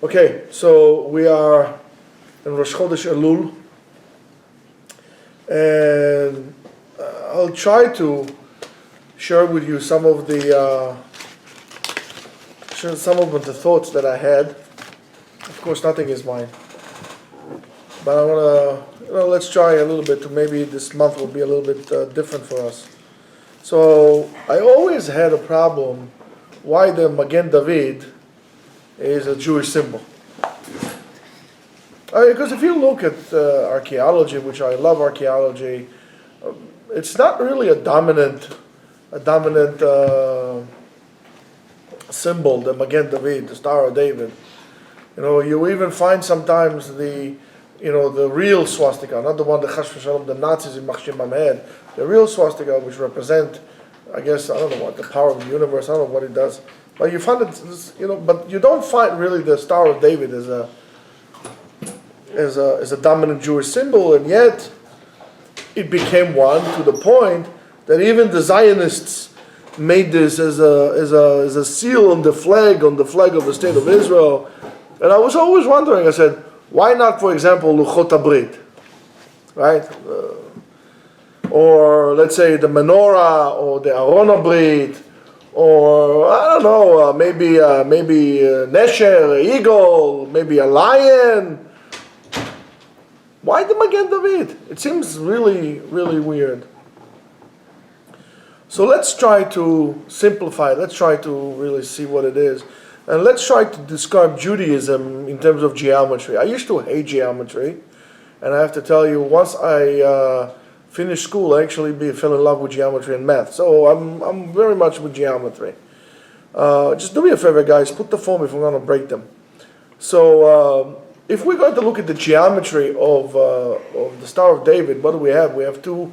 Okay, so we are in Rosh Chodesh Elul, and I'll try to share with you some of the thoughts that I had. Of course, nothing is mine, but I want to let's try a little bit. Maybe this month will be a little bit different for us. So I always had a problem why the Magen David is a Jewish symbol. Because if you look at archaeology, which I love archaeology, it's not really a dominant symbol, the Magen David, the Star of David. You know, you even find sometimes the real swastika, not the one that Chas v'Shalom, the Nazis in Machshim had, the real swastika, which represent, I guess, I don't know what, the power of the universe, I don't know what it does. But you find it, but you don't find really the Star of David as a dominant Jewish symbol, and yet it became one to the point that even the Zionists made this as a seal on the flag of the state of Israel. And I was always wondering, I said, why not, for example, Luchot HaBrit, right? Or let's say the menorah, or the Aron HaBrit, or I don't know, maybe Nesher, an eagle, maybe a lion. Why the Magen David? It seems really, really weird. So let's try to simplify. Let's try to really see what it is. And let's try to describe Judaism in terms of geometry. I used to hate geometry. And I have to tell you, once I finished school, I actually fell in love with geometry and math. So I'm very much with geometry. Just do me a favor, guys. Put the phone if we're going to break them. So if we're going to look at the geometry of the Star of David, what do we have? We have two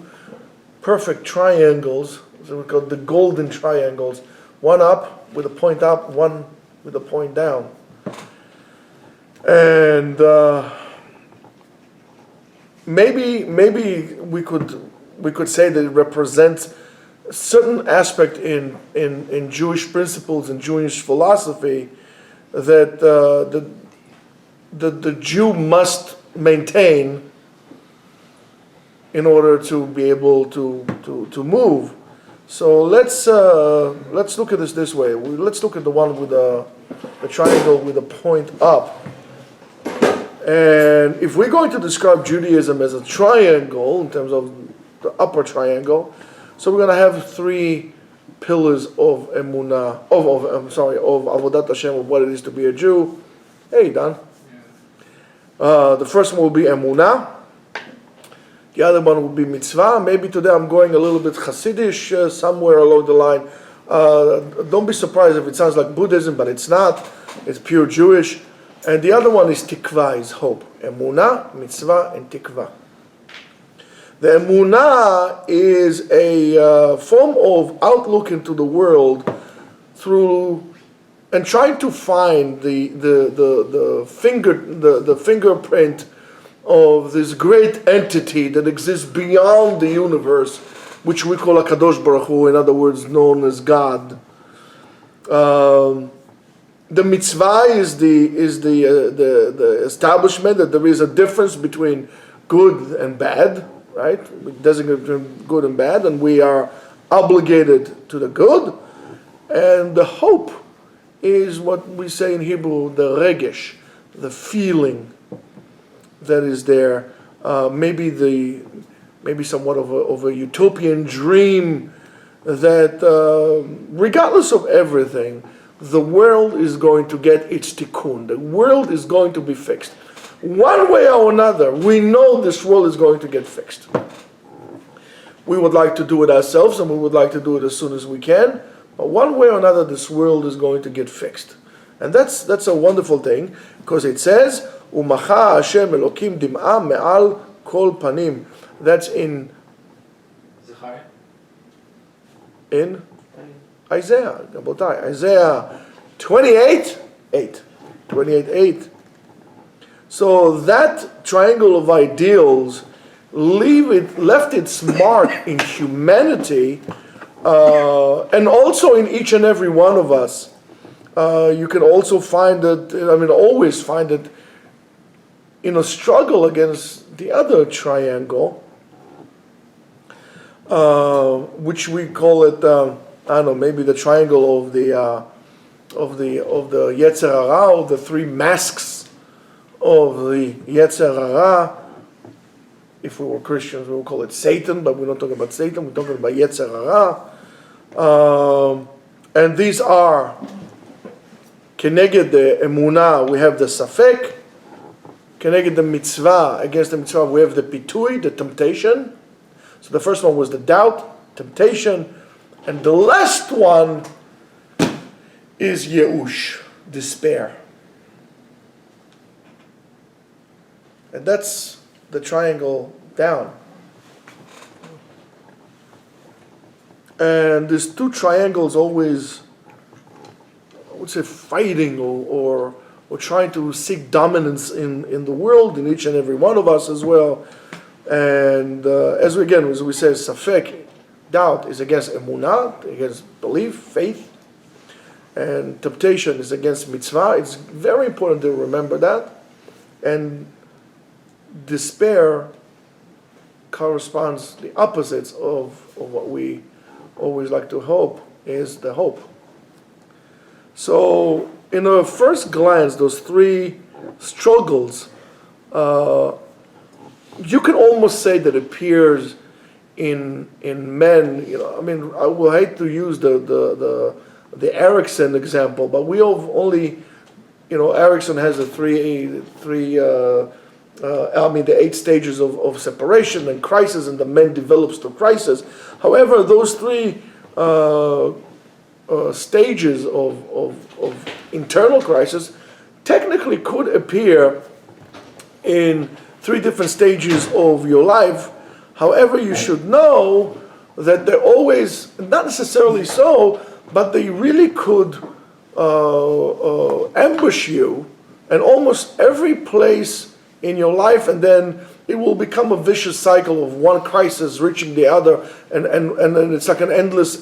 perfect triangles. So we call the golden triangles. One up with a point up, one with a point down. And maybe we could say that it represents a certain aspect in Jewish principles and Jewish philosophy that the Jew must maintain in order to be able to move. So let's look at this way. Let's look at the one with the triangle with a point up. And if we're going to describe Judaism as a triangle in terms of the upper triangle, so we're going to have three pillars of emunah, of avodat Hashem, of what it is to be a Jew. Hey, Don. The first one will be emunah. The other one will be mitzvah. Maybe today I'm going a little bit Hasidish somewhere along the line. Don't be surprised if it sounds like Buddhism, but it's not. It's pure Jewish. And the other one is tikva, is hope. Emunah, mitzvah, and tikva. The emunah is a form of outlook into the world through and trying to find the fingerprint of this great entity that exists beyond the universe, which we call HaKadosh Baruch Hu, in other words, known as God. The mitzvah is the establishment that there is a difference between good and bad, right? We designate between good and bad, and we are obligated to the good. And the hope is what we say in Hebrew, the regesh, the feeling that is there, maybe somewhat of a utopian dream that regardless of everything, the world is going to get its tikkun. The world is going to be fixed. One way or another, we know this world is going to get fixed. We would like to do it ourselves, and we would like to do it as soon as we can, but one way or another, this world is going to get fixed. And that's a wonderful thing, because it says, Umacha Hashem Elokim dim'a me'al kol panim. That's in Isaiah. Isaiah 28:8. 28:8. So that triangle of ideals left its mark in humanity, and also in each and every one of us. You can also find it, always find it in a struggle against the other triangle, which we call it, maybe the triangle of the Yetzer Hara, of the three masks of the Yetzer Hara. If we were Christians, we would call it Satan, but we're not talking about Satan, we're talking about Yetzer Hara. And these are, Keneged the Emunah, we have the Safek. Keneged the Mitzvah, against the Mitzvah, we have the Pitui, the temptation. So the first one was the doubt, temptation. And the last one is Yeush, despair. And that's the triangle down. And these two triangles always, I would say, fighting or trying to seek dominance in the world, in each and every one of us as well. And as we say, Safek, doubt, is against Emunah, against belief, faith. And temptation is against Mitzvah. It's very important to remember that. And despair corresponds, the opposites of what we always like to hope, is the hope. So in a first glance, those three struggles, you can almost say that it appears in men. I will hate to use the Erickson example, but we only, Erickson has the the 8 stages of separation and crisis, and the man develops to crisis. However, those three stages of internal crisis technically could appear in 3 different stages of your life. However, you should know that they're always, not necessarily so, but they really could ambush you in almost every place in your life, and then it will become a vicious cycle of one crisis reaching the other, and then it's like an endless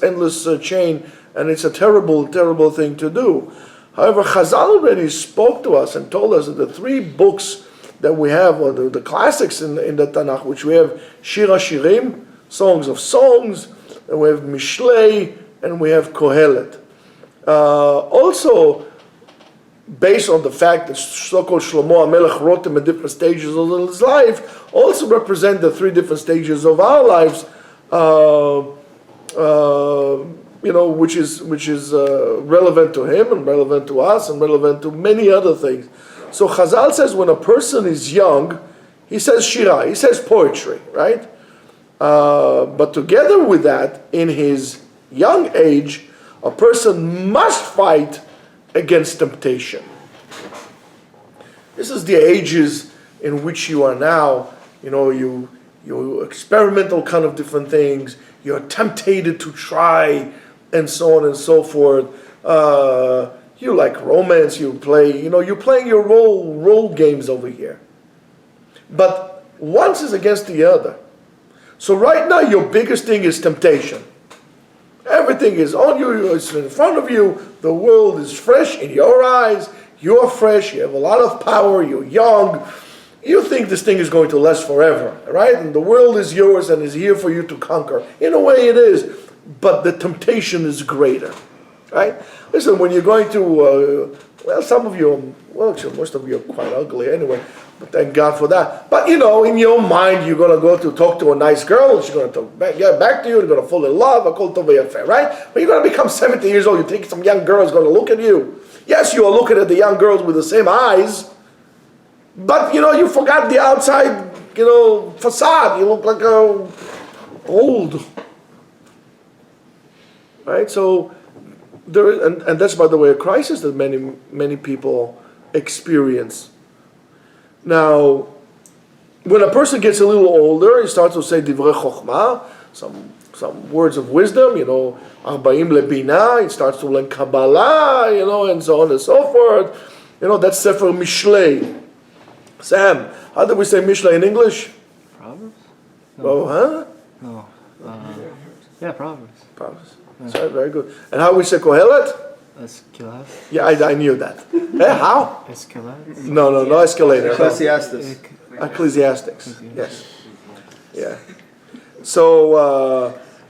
chain, and it's a terrible thing to do. However, Chazal already spoke to us and told us that the 3 books that we have, or the classics in the Tanakh, which we have Shir HaShirim, Songs of Songs, and we have Mishlei, and we have Kohelet. Also, based on the fact that so-called Shlomo HaMelech wrote them in different stages of his life, also represent the 3 different stages of our lives, which is relevant to him and relevant to us and relevant to many other things. So Chazal says when a person is young, he says shira, he says poetry, right? But together with that, in his young age, a person must fight against temptation. This is the ages in which you are now. You experiment all kind of different things. You're tempted to try, and so on and so forth. You like romance. You play. You're playing your role games over here. But one is against the other. So right now, your biggest thing is temptation. Everything is on you, it's in front of you, the world is fresh in your eyes, you're fresh, you have a lot of power, you're young, you think this thing is going to last forever, right? And the world is yours and is here for you to conquer. In a way it is, but the temptation is greater, right? Listen, when you're going to, some of you, actually most of you are quite ugly anyway, but thank God for that. But in your mind, you're going to go to talk to a nice girl, she's going to get back to you, you're going to fall in love, right? But you're going to become 70 years old, you think some young girl is going to look at you. Yes, you are looking at the young girls with the same eyes, but you forgot the outside, facade. You look like old. Right? So, there is, and that's, by the way, a crisis that many people experience. Now, when a person gets a little older, he starts to say divrei chokhmah, some words of wisdom, arba'im lebina, he starts to learn Kabbalah, and so on and so forth. That's Sefer Mishlei. Sam, how do we say Mishlei in English? Proverbs? No. Oh, huh? No. Yeah, Proverbs. Proverbs. Yeah. That's right, very good. And how we say Kohelet? Escalade? Yeah, I knew that. How? Escalade? No escalator. Ecclesiastes. Ecclesiastics. Yes. Yeah. So,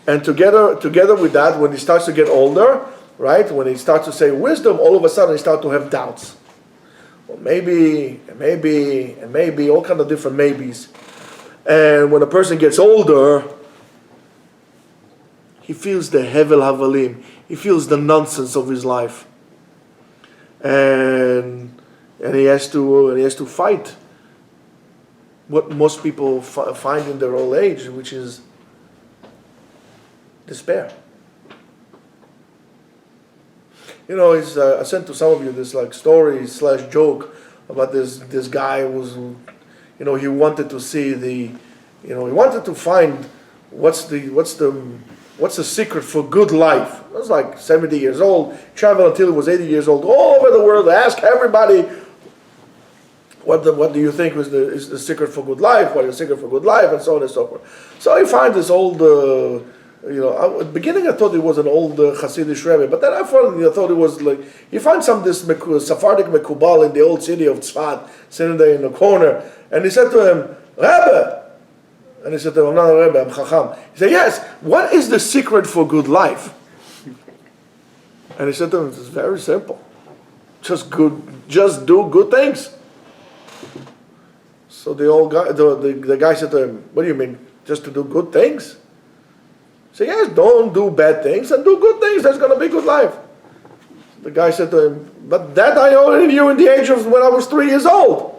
and together with that, when he starts to get older, right, when he starts to say wisdom, all of a sudden he starts to have doubts. Well, maybe, all kind of different maybes. And when a person gets older, he feels the hevel havalim. He feels the nonsense of his life, and he has to fight what most people find in their old age, which is despair. You know, I sent to some of you this like story / joke about this guy who was, you know, he wanted to see he wanted to find what's the secret for good life. He was like 70 years old, traveled until he was 80 years old, all over the world, ask everybody, what do you think is the secret for good life? What is the secret for good life? And so on and so forth. So he finds this old, at the beginning I thought it was an old Hasidic Rebbe, but then I thought it was like, you find this Sephardic Mekubal in the old city of Tzfat, sitting there in the corner, and he said to him, Rebbe, and he said to him, I'm not a Rebbe, I'm Chacham. He said, yes, what is the secret for good life? And he said to him, it's very simple. Just do good things. So the guy said to him, what do you mean, just to do good things? He said, yes, don't do bad things and do good things, that's going to be good life. The guy said to him, but that I already knew in the age of when I was 3 years old.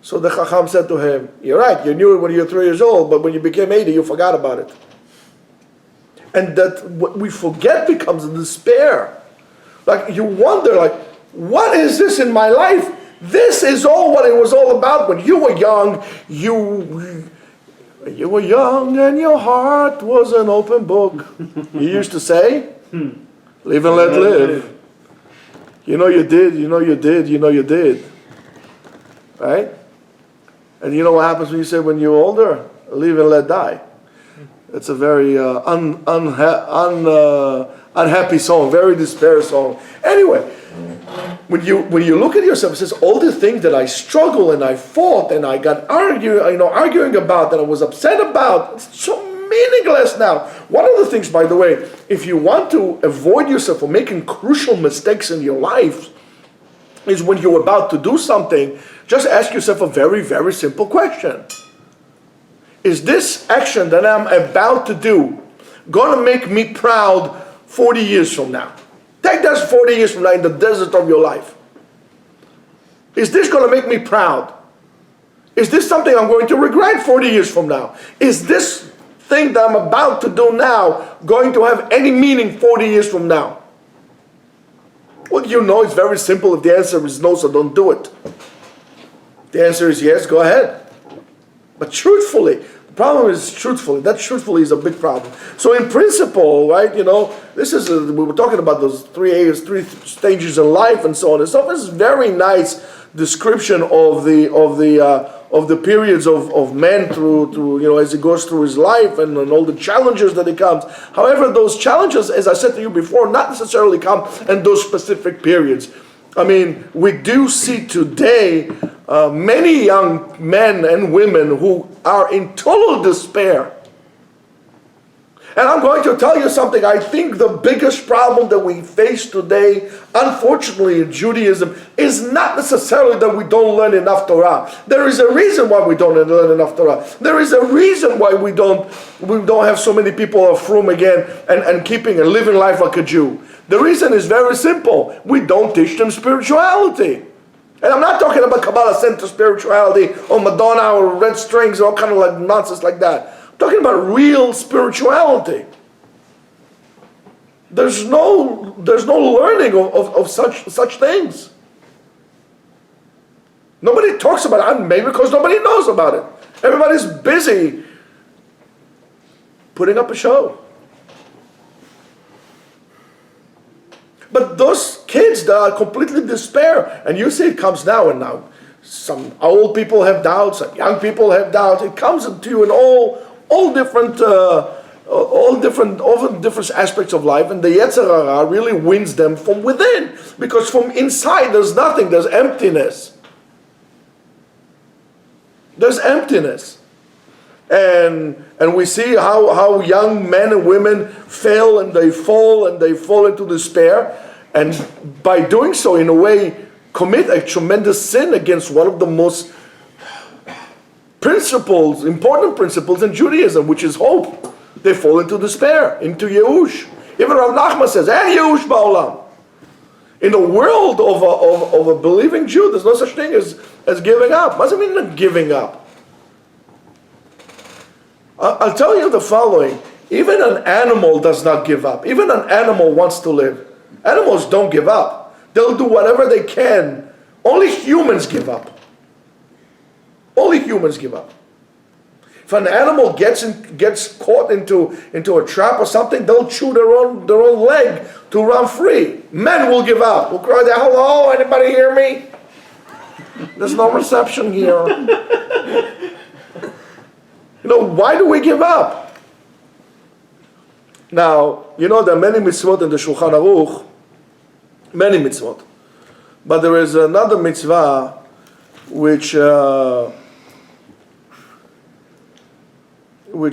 So the Chacham said to him, you're right, you knew it when you were 3 years old, but when you became 80, you forgot about it. And that what we forget becomes despair. Like you wonder, like, what is this in my life? This is all what it was all about when you were young. You were young and your heart was an open book. You used to say, live and let live. You know you did. Right? And you know what happens when you say when you're older? Live and let die. It's a very unhappy song, very despair song. Anyway, when you look at yourself, it says all the things that I struggled and I fought and I got arguing about and I was upset about, it's so meaningless now. One of the things, by the way, if you want to avoid yourself from making crucial mistakes in your life, is when you're about to do something, just ask yourself a very, very simple question. Is this action that I'm about to do going to make me proud 40 years from now? Take that 40 years from now in the desert of your life. Is this going to make me proud? Is this something I'm going to regret 40 years from now? Is this thing that I'm about to do now going to have any meaning 40 years from now? Well, you know it's very simple. If the answer is no, so don't do it. If the answer is yes, go ahead. But truthfully, the problem is truthfully. That truthfully is a big problem. So in principle, right, this is, we were talking about those three stages in life and so on and so forth. This is a very nice description of the periods of man through as he goes through his life and all the challenges that he comes. However, those challenges, as I said to you before, not necessarily come in those specific periods. I mean, we do see today many young men and women who are in total despair. And I'm going to tell you something. I think the biggest problem that we face today, unfortunately, in Judaism, is not necessarily that we don't learn enough Torah. There is a reason why we don't learn enough Torah. There is a reason why we don't have so many people of frum again and keeping and living life like a Jew. The reason is very simple. We don't teach them spirituality. And I'm not talking about Kabbalah Center spirituality or Madonna or red strings or all kind of like nonsense like that. I'm talking about real spirituality. There's no learning of such things. Nobody talks about it, maybe because nobody knows about it. Everybody's busy putting up a show. But those kids that are completely despair, and you see it comes now and now. Some old people have doubts, some young people have doubts. It comes to you in all different all different aspects of life, and the Yetzer Hara really wins them from within, because from inside there's nothing, there's emptiness. There's emptiness. And we see how young men and women fail, and they fall into despair, and by doing so, in a way, commit a tremendous sin against one of the most important principles in Judaism, which is hope. They fall into despair, into Yeush. Even Rav Nachman says, "En Yeush ba'olam." In the world of a believing Jew, there's no such thing as giving up. What does it mean giving up? I'll tell you the following. Even an animal does not give up. Even an animal wants to live. Animals don't give up. They'll do whatever they can. Only humans give up. Only humans give up. If an animal gets caught into a trap or something, they'll chew their own leg to run free. Men will give up. Will cry out, "Hello, anybody hear me? There's no reception here." Why do we give up? Now, there are many mitzvot in the Shulchan Aruch, many mitzvot, but there is another mitzvah which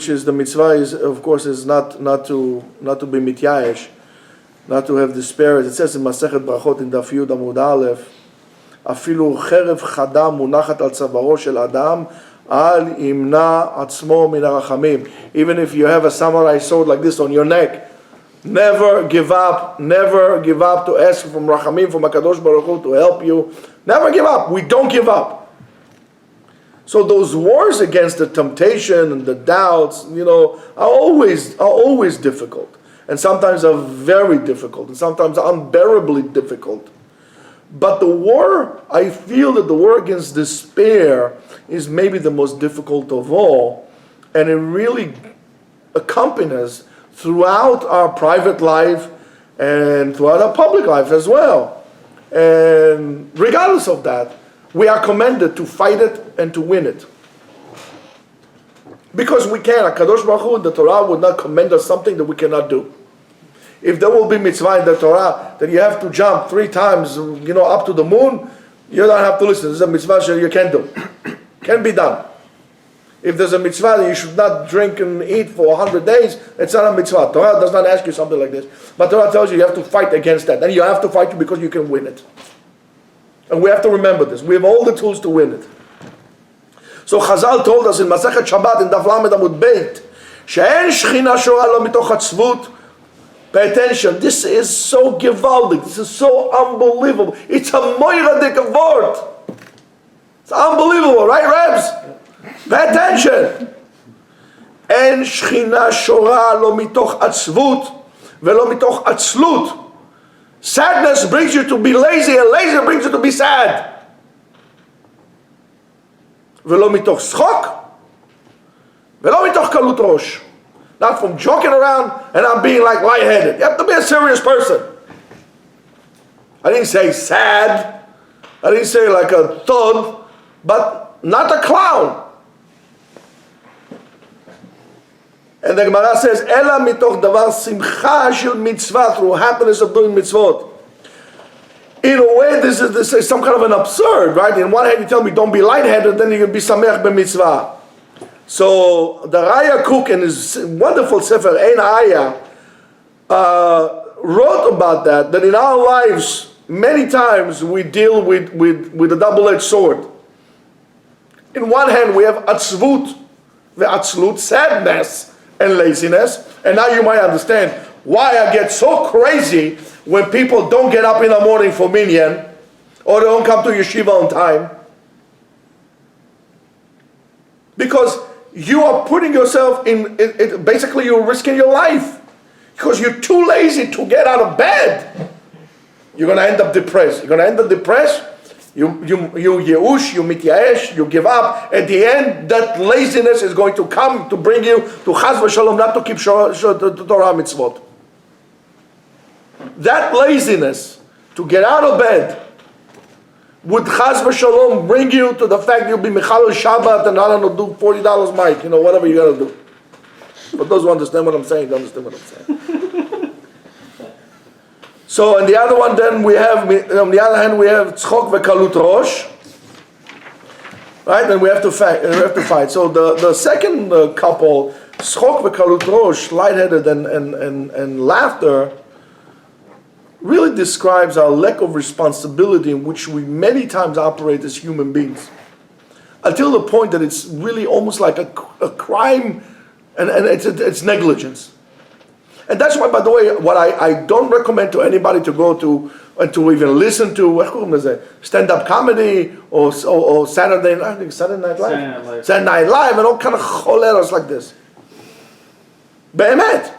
is the mitzvah is, of course, is not to be mityayesh, not to have despair. It says in Masechet Brachot in Daf Yud Amud Aleph, "Afilu cherev chada munachat al tzavaro shel adam, al imna atzmo min harachamim." Even if you have a samurai sword like this on your neck, never give up. Never give up to ask from Rachamim, from HaKadosh Baruch Hu to help you. Never give up. We don't give up. So those wars against the temptation and the doubts, are always difficult, and sometimes are very difficult, and sometimes unbearably difficult. But I feel that the war against despair is maybe the most difficult of all, and it really accompanies throughout our private life and throughout our public life as well. And regardless of that, we are commanded to fight it and to win it. Because we can. HaKadosh Baruch Hu, the Torah would not commend us something that we cannot do. If there will be mitzvah in the Torah that you have to jump 3 times, up to the moon, you don't have to listen. This is a mitzvah that you can do. Can be done. If there's a mitzvah that you should not drink and eat for 100 days, it's not a mitzvah. Torah does not ask you something like this. But Torah tells you have to fight against that. And you have to fight because you can win it. And we have to remember this. We have all the tools to win it. So Chazal told us in Masechet Shabbat in Daf Lamed Amud Beit, she'en shechina shora lo mitoch hatzvut. Pay attention. This is so gewaldig. This is so unbelievable. It's a moiradik word. It's unbelievable, right, Rebs? Pay attention. En shechina shora lo mitoch hatzvut velo mitoch atzlut. Sadness brings you to be lazy, and lazy brings you to be sad. Velo mitoch schok, velo mitoch kalut rosh. Not from joking around and not being like lightheaded. You have to be a serious person. I didn't say sad. I didn't say like a thug, but not a clown. And the Gemara says, "Ela mitoch davar simcha shel mitzvah," through happiness of doing mitzvot. In a way, this is some kind of an absurd, right? In one hand, you tell me don't be lightheaded, then you can be samech b'mitzvah. So the Raya Kook in his wonderful sefer Ein Aya wrote about that in our lives many times we deal with a double-edged sword. In one hand, we have atzvut, ve'atzlut, sadness and laziness. And now you might understand why I get so crazy when people don't get up in the morning for minyan, or they don't come to yeshiva on time. Because you are putting yourself in, basically you're risking your life. Because you're too lazy to get out of bed. You're going to end up depressed. You yeush, you mityaesh, you give up. At the end, that laziness is going to come to bring you to chas v'shalom, not to keep Torah mitzvot. That laziness to get out of bed would chas v'shalom bring you to the fact you'll be mechalel Shabbat and I don't know, do $40 mic, whatever you got to do. For those who understand what I'm saying, they understand what I'm saying. So, on the other one, then we have, on the other hand, we have tzchok vekalut rosh. Right, and we have to fight. So the second couple, tzchok vekalut rosh, lightheaded and laughter, really describes our lack of responsibility in which we many times operate as human beings, until the point that it's really almost like a crime, and it's negligence. And that's why, by the way, what I don't recommend to anybody to go to and to even listen to stand-up comedy or Saturday Night Live, Saturday Night Live, and all kind of choleros like this. Be'emet.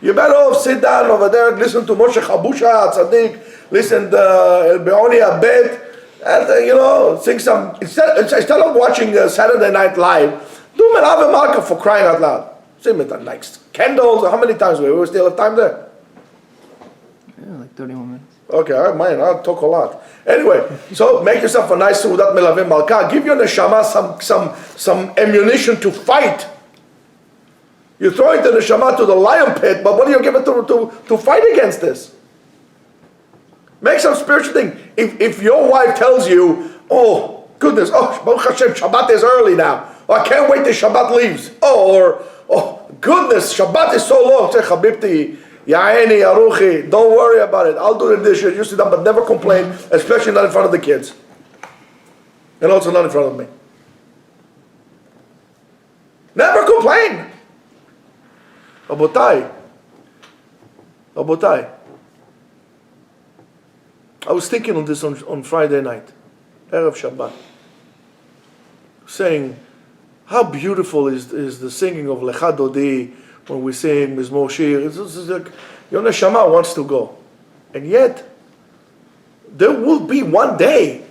You better off sit down over there, listen to Moshe Chabusha Tzaddik, listen to El Be'oni Abed, and sing some. Instead of watching Saturday Night Live, do Melav Malka for crying out loud. Sing it like candles. How many times we still have time there? Yeah, like 31 minutes. Okay, all right, man, I'll talk a lot. Anyway, so make yourself a nice Seudat Melavim Malka. Give your neshama some ammunition to fight. You're throwing the neshama to the lion pit, but what do you give it to fight against this? Make some spiritual thing. If your wife tells you, oh, goodness, oh, Baruch Hashem, Shabbat is early now. Oh, I can't wait till Shabbat leaves. Oh, goodness, Shabbat is so long. Say, Habibti, Yaeni, Aruchi, don't worry about it. I'll do the dishes. You sit down, but never complain, especially not in front of the kids. And also not in front of me. Never complain. Rabotai. I was thinking on this on Friday night, Erev Shabbat, saying, how beautiful is the singing of Lecha Dodi when we sing Mizmor Shir. It's like your neshama wants to go. And yet, there will be one day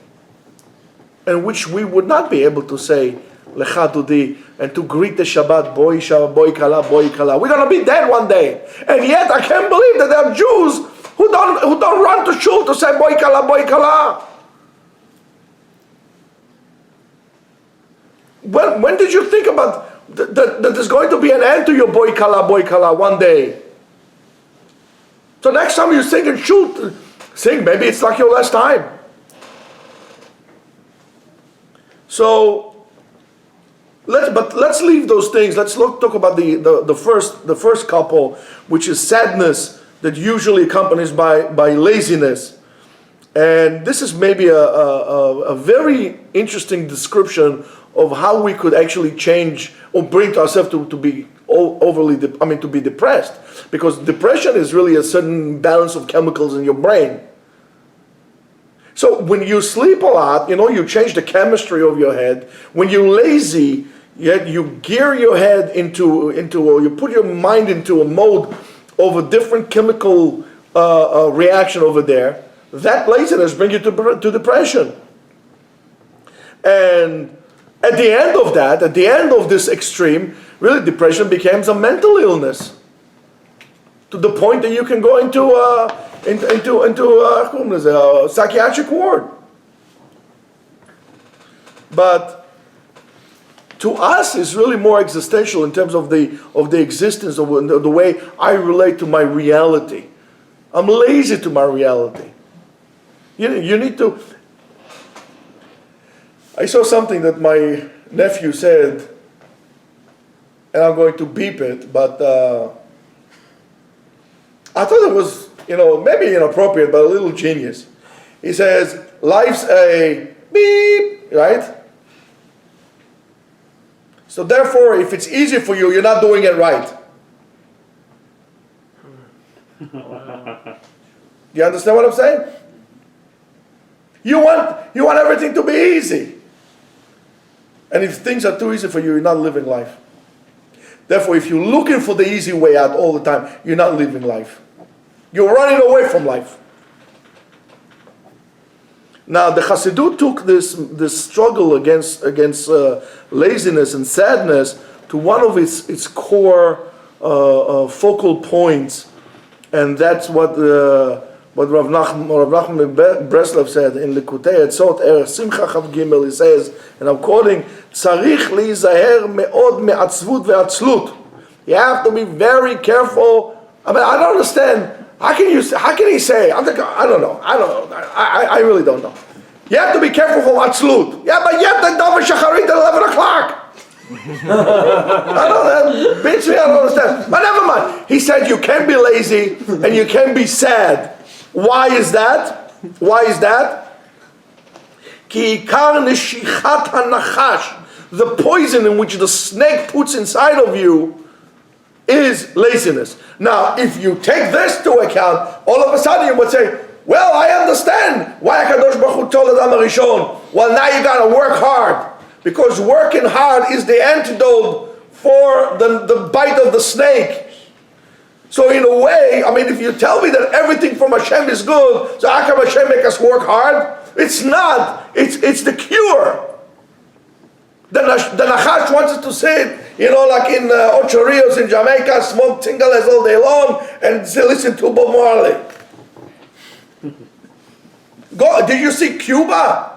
in which we would not be able to say Lecha Dodi and to greet the Shabbat, Boi Shabbat, Boi Kala, Boi Kala. We're going to be dead one day. And yet, I can't believe that there are Jews who don't run to shul to say Boi Kala, Boi Kala. When did you think about that there's going to be an end to your Boi Kala one day? So next time you sing and shoot, sing, maybe it's like your last time. So let's leave those things. Let's talk about the first couple, which is sadness that usually accompanies by laziness. And this is maybe a very interesting description of how we could actually change or bring ourselves to be to be depressed. Because depression is really a certain balance of chemicals in your brain. So when you sleep a lot, you change the chemistry of your head. When you're lazy, yet you gear your head into or you put your mind into a mode of a different chemical reaction over there. That laziness brings you to depression. And at the end of that, at the end of this extreme, really depression becomes a mental illness. To the point that you can go into a psychiatric ward. But to us, it's really more existential in terms of the existence of the way I relate to my reality. I'm lazy to my reality. You need to. I saw something that my nephew said, and I'm going to beep it, but I thought it was, maybe inappropriate, but a little genius. He says, life's a beep, right? So therefore, if it's easy for you, you're not doing it right. Do you understand what I'm saying? You want everything to be easy. And if things are too easy for you, you're not living life. Therefore, if you're looking for the easy way out all the time, you're not living life. You're running away from life. Now, the Chassidut took this struggle against laziness and sadness to one of its core focal points, and that's what Rav Nachman Breslev said in Likutei Etzot Erech Simcha Chav Gimel. He says, and I'm quoting, "Tzarich lizaher me'od me'atzvut ve'atzlut." You have to be very careful. I mean, I don't understand. How can he say? I don't know. I really don't know. You have to be careful for Atzlut. Yeah, but yet the Davar Shacharit at 11 o'clock. I don't understand. But never mind. He said you can be lazy and you can be sad. Why is that? Why is that? Ki ikar neshichat hanachash, the poison in which the snake puts inside of you, is laziness. Now, if you take this to account, all of a sudden you would say, well, I understand why HaKadosh Baruch Hu told Adam HaRishon, well, now you got to work hard. Because working hard is the antidote for the bite of the snake. So in a way, I mean, if you tell me that everything from Hashem is good, so how come Hashem make us work hard? It's not. It's the cure. The Nachash wants us to sit, like in Ocho Rios in Jamaica, smoke tingales all day long, and listen to Bob Marley. Did you see Cuba?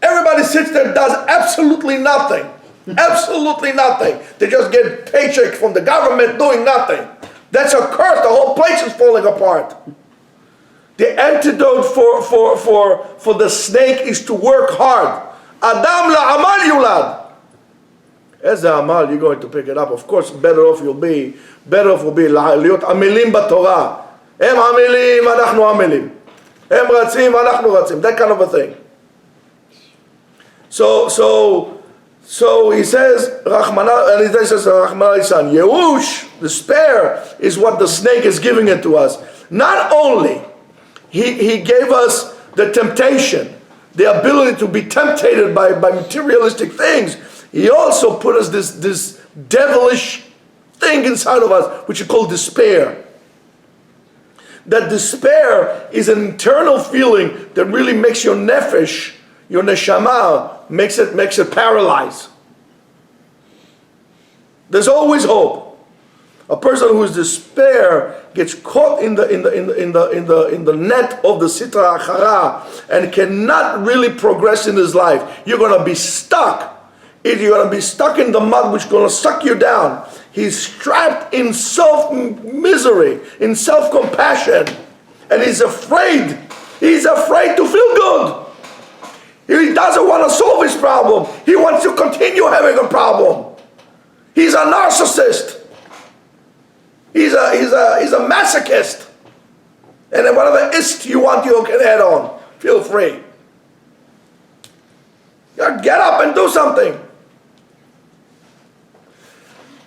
Everybody sits there and does absolutely nothing. Absolutely nothing. They just get paycheck from the government doing nothing. That's a curse. The whole place is falling apart. The antidote for the snake is to work hard. Adam la'amal yulad. As the amal, you're going to pick it up. Of course, better off will be להיות עמלים בתורה. הם עמלים, אנחנו עמלים. הם רצים, אנחנו רצים. That kind of a thing. So he says, Rahmana, and he says, Rahmana Lisan, Yehush, despair, is what the snake is giving it to us. Not only he gave us the temptation, the ability to be tempted by materialistic things, he also put us this devilish thing inside of us, which is called despair. That despair is an internal feeling that really makes your nefesh, your neshama, makes it paralyzed. There's always hope. A person who is despair gets caught in the net of the sitra achara and cannot really progress in his life. You're going to be stuck. You're going to be stuck in the mud, which is going to suck you down. He's trapped in self-misery, in self-compassion, and he's afraid. He's afraid to feel good. He doesn't want to solve his problem. He wants to continue having a problem. He's a narcissist. He's a masochist. And then whatever ist you want, you can add on. Feel free. You gotta get up and do something.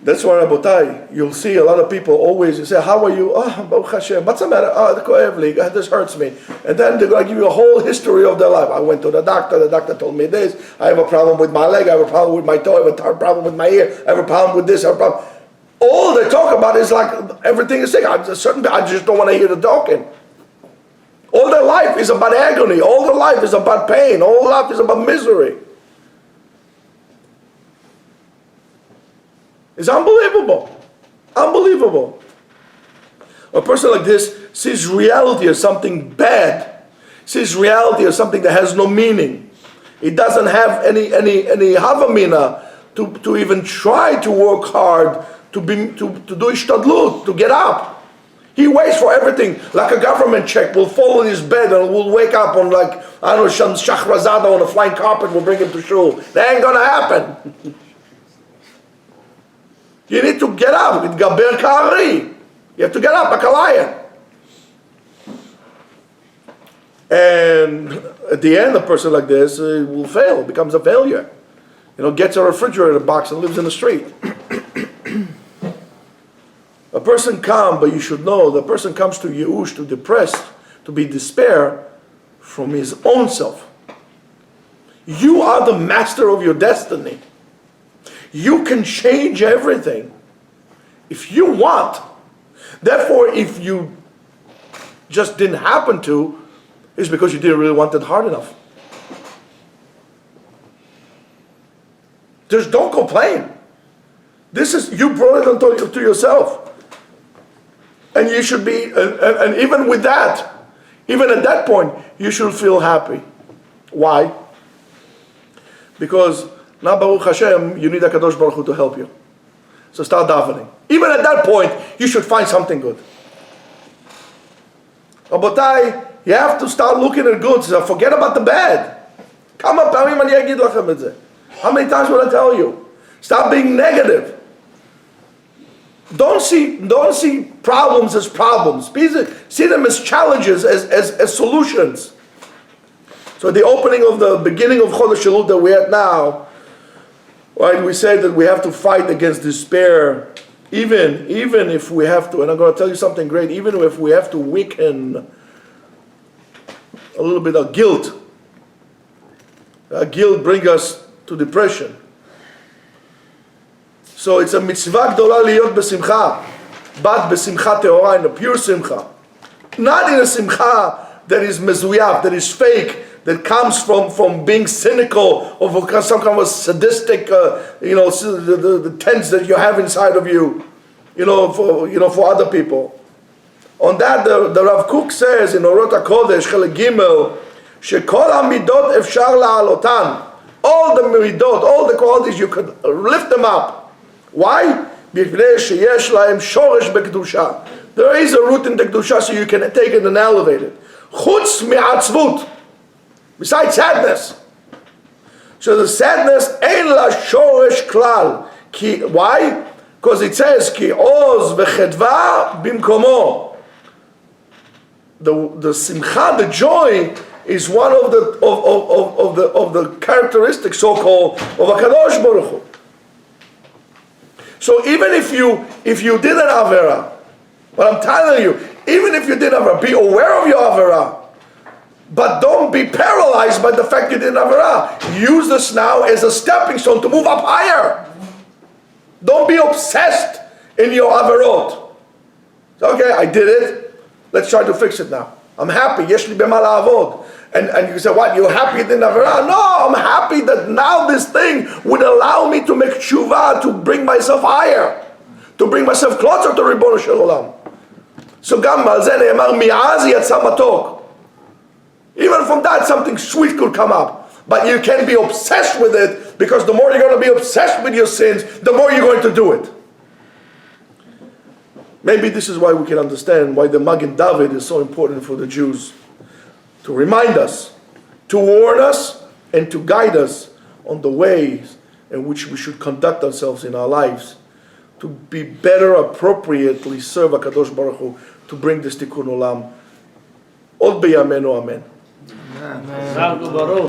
That's why, Rabotai, you'll see a lot of people always, you say, how are you? Oh, Baruch Hashem. What's the matter? Oh, this hurts me. And then they're going to give you a whole history of their life. I went to the doctor told me this. I have a problem with my leg. I have a problem with my toe. I have a problem with my ear. I have a problem with this. I have a problem. All they talk about is like everything is sick. I just don't want to hear the talking. All their life is about agony. All their life is about pain. All their life is about misery. It's unbelievable. Unbelievable. A person like this sees reality as something bad. Sees reality as something that has no meaning. He doesn't have any havamina to even try to work hard, to do ishtadlut, to get up. He waits for everything, like a government check, will fall in his bed and will wake up on Shachrazada on a flying carpet, will bring him to shul. That ain't gonna happen. You need to get up. Gaber ka'ari. You have to get up like a lion. And at the end, a person like this will fail, becomes a failure. Gets a refrigerator box and lives in the street. A person comes, but you should know, the person comes to Yehush, to depressed, to be despair from his own self. You are the master of your destiny. You can change everything if you want. Therefore, if you just didn't happen to, it's because you didn't really want it hard enough. Just don't complain. This is, you brought it to yourself. And you should be, and even with that, even at that point, you should feel happy. Why? Because now, Baruch Hashem, you need HaKadosh Baruch Hu to help you. So start davening. Even at that point, you should find something good. Rabotai, you have to start looking at good. So forget about the bad. Kama pamim ani agid lachem et zeh. How many times will I tell you? Stop being negative. Don't see problems as problems. See them as challenges, as solutions. So the opening of the beginning of Chodesh Elul that we're at now, right? We say that we have to fight against despair, even if we have to. And I'm going to tell you something great. Even if we have to weaken a little bit of guilt. Guilt brings us to depression. So it's a mitzvah gdola liyot besimcha, but besimcha teora, in a pure simcha. Not in a simcha that is mezuyaf, that is fake, that comes from being cynical or some kind of a sadistic, the tense that you have inside of you, for other people. On that, the Rav Kook says in Orot HaKodesh, Chelek Gimel, shekol hamidot efshar la'alotan. All the midot, all the qualities, you could lift them up. Why? There is a root in the kedusha, so you can take it and elevate it. Chutz mi'atzvut. Besides sadness. So the sadness ein la shoresh klal. Why? Because it says ki oz v'chedva bimkomo. The simcha, the joy, is one of the characteristics, so-called, of HaKadosh Baruch Hu. So even if you did an avera, but I'm telling you, even if you did avera, be aware of your avera, but don't be paralyzed by the fact you did an avera. Use this now as a stepping stone to move up higher. Don't be obsessed in your averot. Okay, I did it. Let's try to fix it now. I'm happy. Yesh li bema la'avod. And you say, what, you're happy you didn't have avera? No, I'm happy that now this thing would allow me to make tshuva, to bring myself higher, to bring myself closer to Ribono Shel Olam. So gam al zeh ne'emar mi'az yatsa matok. Even from that, something sweet could come up. But you can't be obsessed with it, because the more you're going to be obsessed with your sins, the more you're going to do it. Maybe this is why we can understand why the Magen David is so important for the Jews. To remind us, to warn us, and to guide us on the ways in which we should conduct ourselves in our lives, to be better appropriately serve HaKadosh Baruch Hu, to bring this tikkun olam. Od b'yamenu, amen. Amen.